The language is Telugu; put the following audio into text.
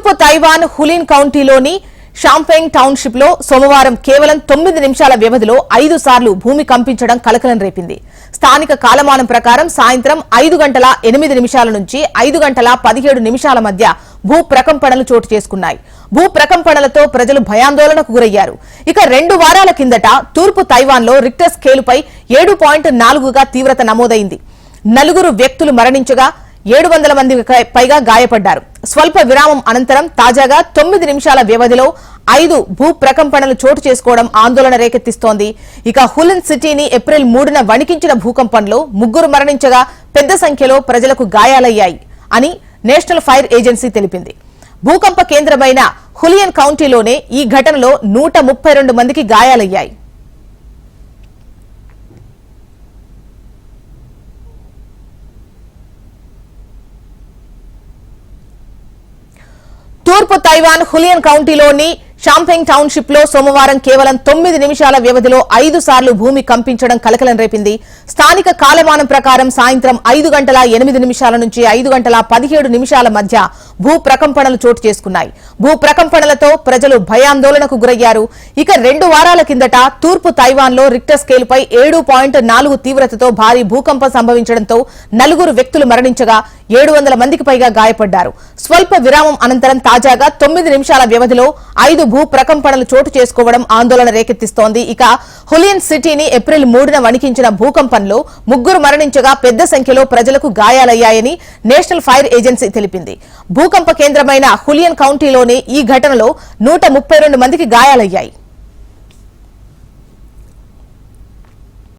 తూర్పు తైవాన్ హులిన్ కౌంటీలోని షాంపెంగ్ టౌన్షిప్ లో సోమవారం కేవలం 9 నిమిషాల వ్యవధిలో 5 సార్లు భూమి కంపించడం కలకలం రేపింది. స్థానిక కాలమానం ప్రకారం సాయంత్రం 5:08 నుంచి 5:17 మధ్య భూ ప్రకంపనలు చోటు చేసుకున్నాయి. భూ ప్రకంపనలతో ప్రజలు భయాందోళనకు గురయ్యారు. ఇక 2 వారాల కిందట తూర్పు తైవాన్ లో రిక్టర్ స్కేలుపై 7.4గా తీవ్రత నమోదైంది. 4 వ్యక్తులు మరణించగా 700 మందికి పైగా గాయపడ్డారు. స్వల్ప విరామం అనంతరం తాజాగా 9 నిమిషాల వ్యవధిలో 5 భూ ప్రకంపనలు చోటు చేసుకోవడం ఆందోళన రేకెత్తిస్తోంది. ఇక హులిన్ సిటీని ఏప్రిల్ 3న వణికించిన భూకంపంలో 3 మరణించగా పెద్ద సంఖ్యలో ప్రజలకు గాయాలయ్యాయి అని నేషనల్ ఫైర్ ఏజెన్సీ తెలిపింది. భూకంప కేంద్రమైన హులియన్ కౌంటీలోనే ఈ ఘటనలో 132 మందికి గాయాలయ్యాయి. తూర్పు తైవాన్ హులియన్ కౌంటీలోని షాంపెంగ్ టౌన్షిప్ లో సోమవారం కేవలం 9 నిమిషాల వ్యవధిలో 5 సార్లు భూమి కంపించడం కలకలం రేపింది. స్థానిక కాలమానం ప్రకారం సాయంత్రం 5:08 నుంచి 5:17 మధ్య భూ ప్రకంపనలు చోటు చేసుకున్నాయి. భూ ప్రకంపనలతో ప్రజలు భయాందోళనకు గురయ్యారు. ఇక 2 వారాల కిందట తూర్పు తైవాన్ లో రిక్టర్ స్కేలుపై 7.4 తీవ్రతతో భారీ భూకంపం సంభవించడంతో 4 వ్యక్తులు మరణించగా 700 మందికి పైగా గాయపడ్డారు. స్వల్ప విరామం అనంతరం తాజాగా 9 నిమిషాల వ్యవధిలో 5 భూ ప్రకంపనలు చోటు చేసుకోవడం ఆందోళన రేకెత్తిస్తోంది. ఇక హులియన్ సిటీని ఏప్రిల్ 3న వణికించిన భూకంపంలో 3 మరణించగా పెద్ద సంఖ్యలో ప్రజలకు గాయాలయ్యాయని నేషనల్ ఫైర్ ఏజెన్సీ తెలిపింది. భూకంప కేంద్రమైన హులియన్ కౌంటీలోని ఈ ఘటనలో 132 మందికి గాయాలయ్యాయి.